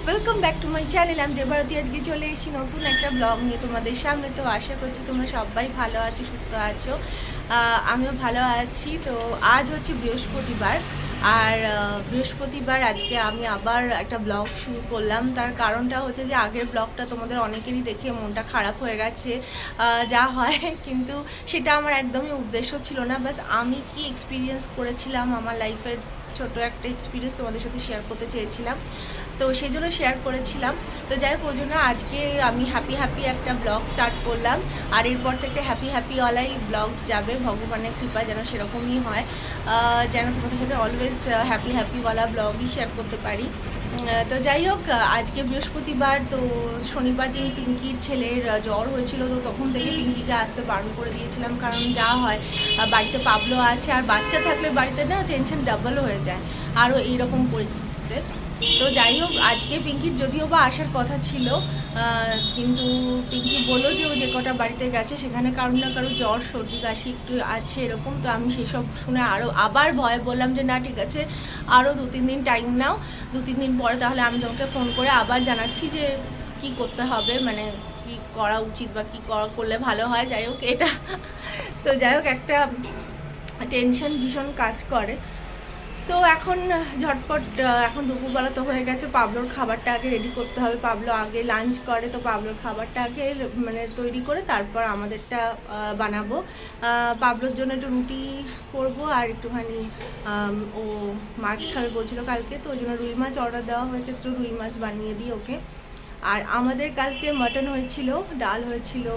Welcome back to my channel. আমি দেবারতি। আজকে চলে এসেছি নতুন একটা ব্লগ নিয়ে তোমাদের সামনে। তো আশা করছি তোমরা সবাই ভালো আছো, সুস্থ আছো। আমিও ভালো আছি। তো আজ হচ্ছে বৃহস্পতিবার, আর বৃহস্পতিবার আজকে আমি আবার একটা ব্লগ শুরু করলাম। তার কারণটা হচ্ছে যে আগের ব্লগটা তোমাদের অনেকেরই দেখে মনটা খারাপ হয়ে গেছে, যা হয়। কিন্তু সেটা আমার একদমই উদ্দেশ্য ছিল না। বাস আমি কি এক্সপিরিয়েন্স করেছিলাম, আমার লাইফের ছোট একটা এক্সপিরিয়েন্স তোমাদের সাথে শেয়ার করতে চেয়েছিলাম, তো সেই জন্য শেয়ার করেছিলাম। তো যাই হোক, ওই জন্য আজকে আমি হ্যাপি একটা ব্লগ স্টার্ট করলাম। আর এরপর থেকে হ্যাপিওয়ালাই ব্লগস যাবে, ভগবানের কৃপা যেন সেরকমই হয়, যেন তোমাদের সাথে অলওয়েজ হ্যাপিওয়ালা ব্লগই শেয়ার করতে পারি। তো যাই হোক, আজকে বৃহস্পতিবার, তো শনিবার দিন পিঙ্কির ছেলের জ্বর হয়েছিল। তো তখন থেকে পিঙ্কিকে আসতে বারণ করে দিয়েছিলাম, কারণ যা হয় বাড়িতে পাবলো আছে, আর বাচ্চা থাকলে বাড়িতে না টেনশন ডাবল হয়ে যায় আরও এইরকম পরিস্থিতিতে। তো যাই হোক, আজকে পিঙ্কির যদিও বা আসার কথা ছিল, কিন্তু পিঙ্কি বললো যে ও যে কটা বাড়িতে গেছে সেখানে কারো না কারো জ্বর সর্দি কাশি একটু আছে এরকম। তো আমি সেসব শুনে আবার ভয় বললাম যে না, ঠিক আছে, আরও 2-3 দিন টাইম নাও, 2-3 দিন পরে তাহলে আমি তোমাকে ফোন করে আবার জানাচ্ছি যে কি করতে হবে, মানে কি করা উচিত বা কী করলে ভালো হয়। যাই হোক এটা, তো যাই হোক, একটা টেনশন ভীষণ কাজ করে। তো এখন ঝটপট, এখন দুপুরবেলা তো হয়ে গেছে, পাবলোর খাবারটা আগে রেডি করতে হবে। পাবলো আগে লাঞ্চ করে, তো পাবলোর খাবারটা আগে মানে তৈরি করে তারপর আমাদেরটা বানাবো। পাবলোর জন্য একটু রুটি করব, আর একটুখানি ও মাছ খাবে বলছিল কালকে, তো ওই জন্য রুই মাছ অর্ডার দেওয়া হয়েছে, তো রুই মাছ বানিয়ে দিই ওকে। আর আমাদের কালকে মাটন হয়েছিল, ডাল হয়েছিল,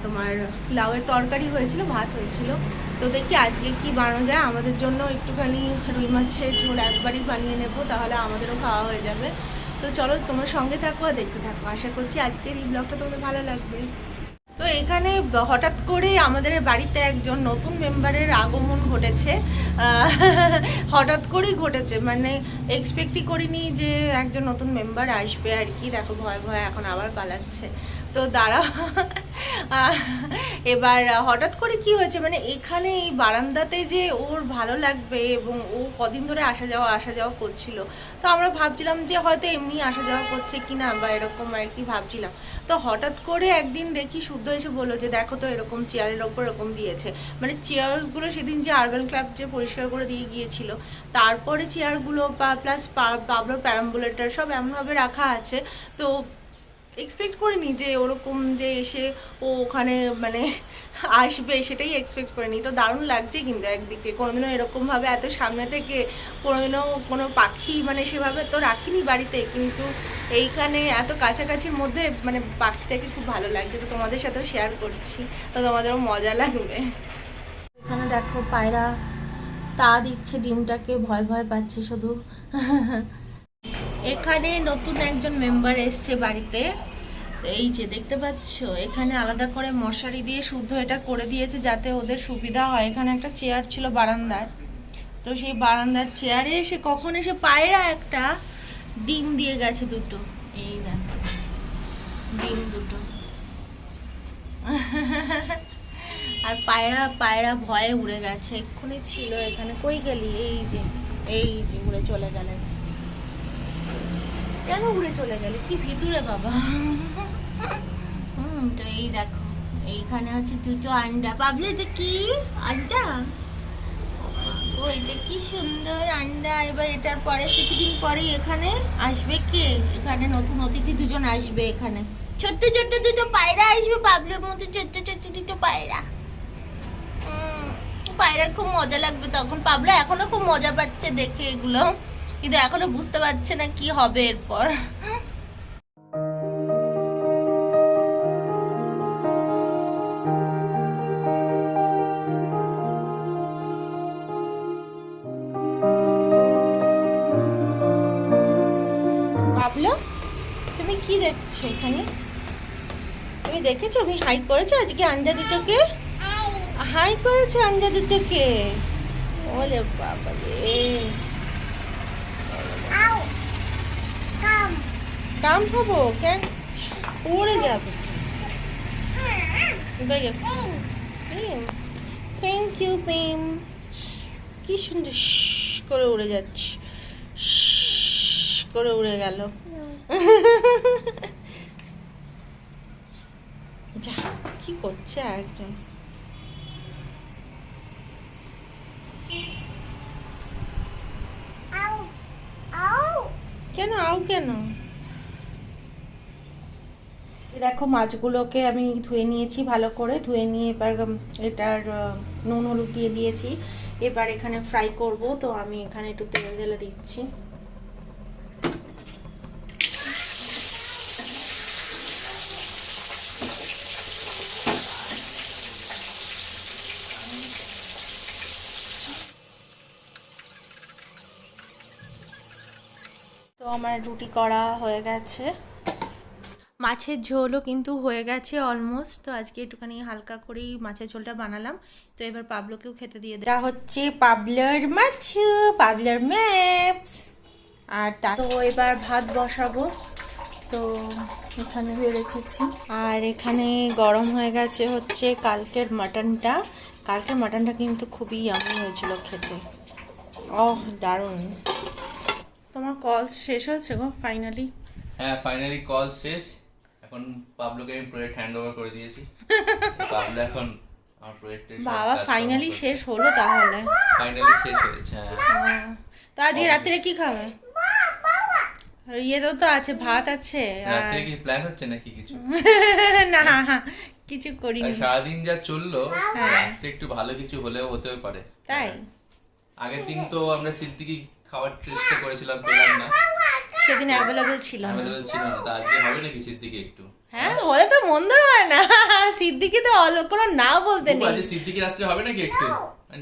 তোমার লাউয়ের তরকারি হয়েছিল, ভাত হয়েছিল। তো দেখি আজকে কি বানানো যায়। আমাদের জন্য একটুখানি রুই মাছের ঝোল একবারই বানিয়ে নেব, তাহলে আমাদেরও খাওয়া হয়ে যাবে। তো চলো তোমার সঙ্গে থাকো আর দেখতে থাকো। আশা করছি আজকের এই ব্লগটা তোমাদের ভালো লাগবে। তো এখানে হঠাৎ করে আমাদের বাড়িতে একজন নতুন মেম্বারের আগমন ঘটেছে। হঠাৎ করেই ঘটেছে, মানে এক্সপেক্টই করিনি যে একজন নতুন মেম্বার আসবে আর কি। দেখো ভয় এখন আবার পালাচ্ছে। তো দাঁড়া, এবার হঠাৎ করে কি হয়েছে, মানে এখানে এই বারান্দাতে যে ওর ভালো লাগবে, এবং ও কদিন ধরে আসা যাওয়া করছিল। তো আমরা ভাবছিলাম যে হয়তো এমনি আসা যাওয়া করছে কিনা বা এরকম আর কি ভাবছিলাম। তো হঠাৎ করে একদিন দেখি শুদ্ধ এসে বললো যে দেখো তো এরকম চেয়ারের ওপর এরকম দিয়েছে। মানে চেয়ারগুলো সেদিন যে আরবান ক্লাব যে পরিষ্কার করে দিয়ে গিয়েছিল, তারপরে চেয়ারগুলো প্লাস পাবলোর প্যারাম্বুলেটার সব এমনভাবে রাখা আছে। তো এক্সপেক্ট করিনি যে ওরকম যে এসে ও ওখানে মানে আসবে, সেটাই এক্সপেক্ট করিনি। তো দারুণ লাগছে কিন্তু একদিকে, কোনোদিনও এরকমভাবে এত সামনে থেকে কোনোদিনও কোনো পাখি মানে সেভাবে তো রাখিনি বাড়িতে, কিন্তু এইখানে এত কাছাকাছির মধ্যে মানে পাখিটাকে খুব ভালো লাগছে। তো তোমাদের সাথেও শেয়ার করছি, তো তোমাদেরও মজা লাগবে। এখানে দেখো পায়রা তা দিচ্ছে ডিমটাকে, ভয় পাচ্ছে শুধু। এখানে নতুন একজন মেম্বার এসছে বাড়িতে। তো এই যে দেখতে পাচ্ছ, এখানে আলাদা করে মশারি দিয়ে শুদ্ধ এটা করে দিয়েছে যাতে ওদের সুবিধা হয়। এখানে একটা চেয়ার ছিল বারান্দার, তো সেই বারান্দার চেয়ারে এসে কখন এসে পায়রা একটা ডিম দিয়ে গেছে দুটো। এই দেখো ডিম দুটো। আর পায়রা ভয়ে উড়ে গেছে, এক্ষুনি ছিল এখানে। কই গেলি? এই যে উড়ে চলে গেলেন। কেন উড়ে চলে গেলে? কি ভিতরে বাবা। তো এই দেখো, এইখানে হচ্ছে দুটো আন্ডা। পাবলে যে কি আন্ডা, ওইটা কি সুন্দর আন্ডা। এবার এটার পরে কিছুদিন পরে এখানে আসবে কে, এখানে নতুন অতিথি দুজন আসবে। এখানে ছোট্ট দুটো পায়রা আসবে, পাবলের মধ্যে ছোট্ট দুটো পায়রা। পায়রার খুব মজা লাগবে তখন। পাবলো এখনো খুব মজা পাচ্ছে দেখে এগুলো, কিন্তু এখনো বুঝতে পারছে না কি হবে এরপর। পাবলো, তুমি কি দেখছো এখানে? তুমি দেখেছো আমি হাই করেছো আজকে আঞ্জা দুটোকে? হাই করেছে আঞ্জা দুটোকে। ওলে বাবা রে, কাম হবো কেন, উড়ে যাবে। থ্যাংক ইউ পিম। কি সুন্দর করে উড়ে যাচ্ছে করে উড়ে গেল। যা, কি করছে আরেকজন? কেন আউ কেন? দেখো মাছগুলোকে আমি ধুয়ে নিয়েছি, ভালো করে ধুয়ে নিয়ে এবার এটার নুন হলুদ দিয়ে দিয়েছি। এবার এখানে ফ্রাই করব, তো আমি এখানে একটু তেল ঢেলে দিচ্ছি। তো আমার রুটি করা হয়ে গেছে, মাছের ঝোলও কিন্তু হয়ে গেছে অলমোস্ট। তো আজকে একটুখানি হালকা করেই মাছের ঝোলটা বানালাম। তো এবার পাবলোকেও খেতে দিয়ে দেওয়া হচ্ছে পাবলার মাছ, পাবলার ম্যাপস। আর তো এবার ভাত বসাবো, তো এখানে রেখেছি। আর এখানে গরম হয়ে গেছে হচ্ছে কালকের মাটনটা। কালকের মাটনটা কিন্তু খুবই ইয়ামি হয়েছিল খেতে, দারুণ। তোমার কল শেষ হয়েছে গো ফাইনালি? হ্যাঁ, ফাইনালি কল শেষ। এখন পাবলোকে আমি প্রজেক্ট হ্যান্ড ওভার করে দিয়েছি। পাবলো এখন আমার প্রজেক্টে বাবা ফাইনালি শেষ হলো তাহলে? ফাইনালি শেষ হয়েছে। তো আজকে রাত্রে কি খাবে? ইয়ে তো আছে, ভাত আছে। রাত্রে কি প্ল্যান হচ্ছে নাকি কিছু? না কিছু করিনি। সারাদিন যা চললো, রাত্রে একটু ভালো কিছু হলেও হতেও পারে। তাই আগের দিন তো আমরা সিদ্দিকি খাবার চেষ্টা করেছিলাম, পেলাম না। সেদিন অ্যাভেলেবল ছিল না। তা আজকে হবে নাকি সিদ্দিকি একটু? হ্যাঁ ওরে তো মন্দ হয় না, সিদ্দিকি তো কোনো না বলতে নেই। আজকে সিদ্দিকি রাত্রে হবে নাকি একটু?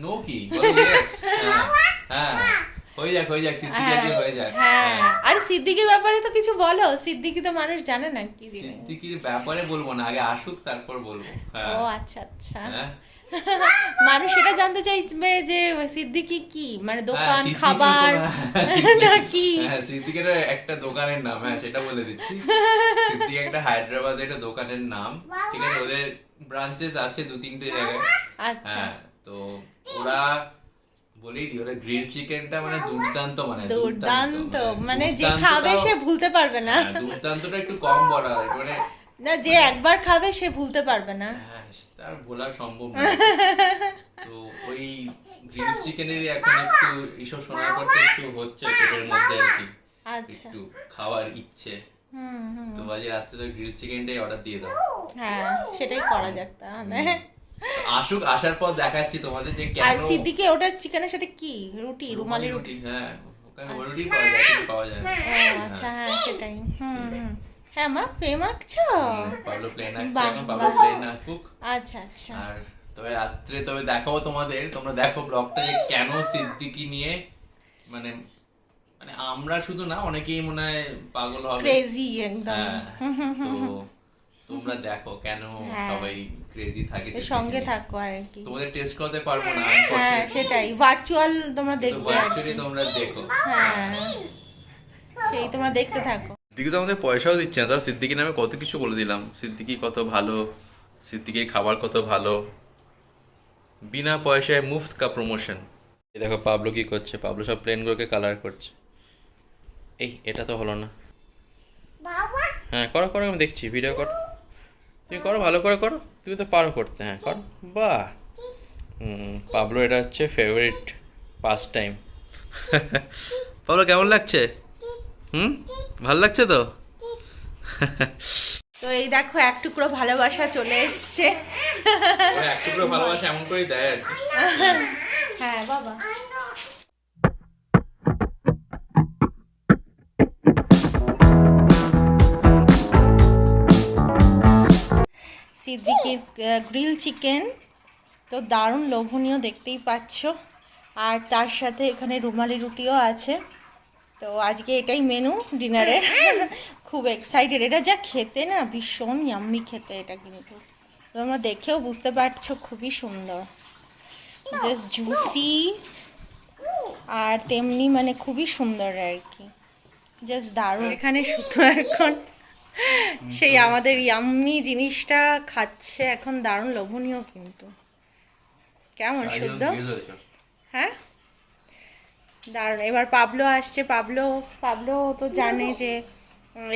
নো কি বলো? ইয়েস। হ্যাঁ হয়ে যাক সিদ্দিকি আজকে হয়ে যাক। হ্যাঁ, আর সিদ্দিকির ব্যাপারে তো কিছু বলো। সিদ্দিকি তো মানুষ জানে না কি দিবে। সিদ্দিকির ব্যাপারে বলবো না, আগে আসুক তারপর বলবো। ও আচ্ছা আচ্ছা। মানুষ এটা জানতে চাইবে যে সিদ্দিকি কি, মানে দোকান, খাবার নাকি? হ্যাঁ, সিদ্দিকের একটা দোকানের নাম, হ্যাঁ সেটা বলে দিচ্ছি। সিদ্দিক একটা হায়দ্রাবাদে একটা দোকানের নাম, ঠিক আছে? ওদের ব্রাঞ্চেস আছে 2-3টে জায়গায়। আচ্ছা, হ্যাঁ, তো ওরা বলেই দিই, ওরা গ্রিল চিকেনটা মানে দুর্দান্ত, দুর্দান্ত মানে যে খাবে সে ভুলতে পারবে না। দুর্দান্তটা একটু কম বলা হয়, মানে না যে একবার খাবে সে ভুলতে পারবে না। হ্যাঁ, তার বলা সম্ভব না। তো ওই গ্রিল চিকেনেরই এখন একটু এইসব শোনার পর একটু হচ্ছে পেটের মধ্যে আর কি, একটু খাওয়ার ইচ্ছে। তো আজ রাত্রে তো গ্রিল চিকেনটাই অর্ডার দিয়ে দাও। হ্যাঁ সেটাই করা যাক তাহলে। আসুক, আসার পর দেখাচ্ছি তোমাদের যে কেন। আর সিদ্দিকে ওটা চিকেনের সাথে কি রুটি, রুমালি রুটি? হ্যাঁ ওখানে রুটি পাওয়া যায়, কিছু পাওয়া যায় না। আচ্ছা হ্যাঁ সেটাই। হ্যাঁ মা প্লেন আঁকছো? পাবলো প্লেন আঁকছে এখন, পাবলো প্লেন আঁকুক। আচ্ছা আচ্ছা। আর তবে রাত্রে দেখাবো তোমাদের, তোমরা দেখো ব্লগটা যে কেন সিদ্দিকি নিয়ে, মানে আমরা শুধু না, অনেকেই মনে হয় পাগল হবে, ক্রেজি একদম। তো তোমরা দেখো কেন সবাই ক্রেজি থাকে, সঙ্গে থাকো আর কি। তোমাদের টেস্ট করতে পারবো না, হ্যাঁ সেটাই, ভার্চুয়াল তোমরা দেখবে, ভার্চুয়ালি তোমরা দেখো। হ্যাঁ সেই তোমরা দেখতে থাকো। সিদ্দিকি তো আমাদের পয়সাও দিচ্ছে না, তাও সিদ্দিকি নামে কত কিছু বলে দিলাম। সিদ্দিকি কত ভালো, সিদ্দিকির খাবার কত ভালো, বিনা পয়সায় মুফত কা প্রমোশন। এই দেখো পাবলো কি করছে, পাবলো সব প্লেনগুলোকে কালার করছে। এটা তো হলো না। হ্যাঁ করো করো, আমি দেখছি, ভিডিও করো, তুমি করো, ভালো করে করো, তুমি তো পারো করতে। হ্যাঁ করো, বাহ। পাবলো এটা হচ্ছে ফেভারিট পাস্ট টাইম। পাবলো কেমন লাগছে? ভালো লাগছে তো? তো এই দেখো এক টুকরো ভালোবাসা চলে এসছে। এক টুকরো ভালোবাসা এমন করেই দেয় আর কি। হ্যাঁ বাবা। সিদ্দিকির গ্রিল চিকেন তো দারুণ লোভনীয়, দেখতেই পাচ্ছ। আর তার সাথে এখানে রুমালি রুটিও আছে। তো আজকে এটাই মেনু ডিনারের। খুব এক্সাইটেড, এটা যা খেতে না ভীষণ ইয়াম্মি খেতে এটা, কিন্তু তোমরা দেখেও বুঝতে পারছো খুবই সুন্দর, জাস্ট জুসি আর তেমনি মানে খুবই সুন্দর আর কি, জাস্ট দারুণ। এখানে শুধু এখন সেই আমাদের ইয়াম্মি জিনিসটা খাচ্ছে এখন, দারুণ লোভনীয় কিন্তু। কেমন শুদ্ধ? হ্যাঁ দারুণ। এবার পাবলো আসছে, পাবলো পাবলো তো জানে যে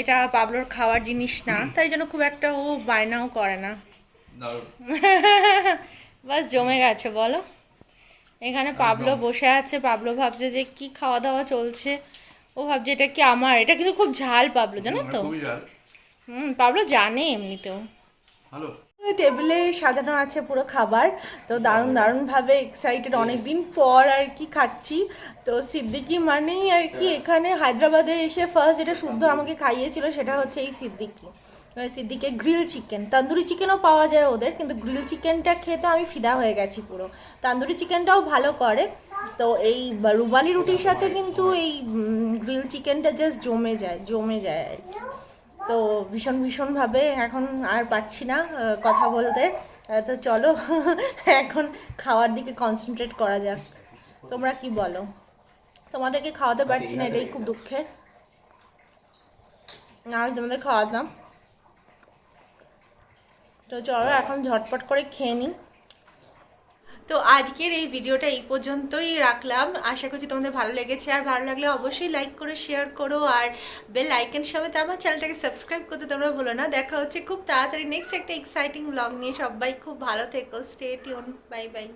এটা পাবলোর খাওয়ার জিনিস না, তাই জন্য খুব একটা ও বায়নাও করে না। বাস জমে গেছে বলো। এখানে পাবলো বসে আছে, পাবলো ভাবছে যে কি খাওয়া দাওয়া চলছে, ও ভাবছে এটা কি আমার। এটা কিন্তু খুব ঝাল পাবলো, জানো তো। পাবলো জানে এমনিতেও। হ্যালো। টেবিলে সাজানো আছে পুরো খাবার, তো দারুণ দারুণ ভাবে এক্সাইটেড, অনেকদিন পর আর কি খাচ্ছি। তো সিদ্দিকি মানেই আর কি এখানে হায়দ্রাবাদে এসে ফার্স্ট যেটা শুদ্ধ আমাকে খাইয়েছিল সেটা হচ্ছে এই সিদ্দিকি। সিদ্দিকের গ্রিল চিকেন, তন্দুরি চিকেনও পাওয়া যায় ওদের, কিন্তু গ্রিল চিকেনটা খেতে আমি ফিদা হয়ে গেছি পুরো। তন্দুরি চিকেনটাও ভালো করে, তো এই রুমালি রুটির সাথে কিন্তু এই গ্রিল চিকেনটা জাস্ট জমে যায়, জমে যায় আর কি। তো ভীষণ ভীষণভাবে এখন আর পারছি না কথা বলতে। তো চলো এখন খাওয়ার দিকে কনসেন্ট্রেট করা যাক। তোমরা কি বলো? তোমাদেরকে খাওয়াতে পারছি না, এটাই খুব দুঃখের। না আমি তোমাদের খাওয়াতাম। তো চলো এখন ঝটপট করে খেয়ে নিই। তো আজকের এই ভিডিওটা এই পর্যন্তই রাখলাম। আশা করছি তোমাদের ভালো লেগেছে, আর ভালো লাগলে অবশ্যই লাইক করো, শেয়ার করো, আর বেল আইকন সমেত আমার চ্যানেলটাকে সাবস্ক্রাইব করতে তোমরা ভুলো না। দেখা হচ্ছে খুব তাড়াতাড়ি নেক্সট একটা এক্সাইটিং ব্লগ নিয়ে। সবাই খুব ভালো থেকো, স্টে টিউন, বাই বাই।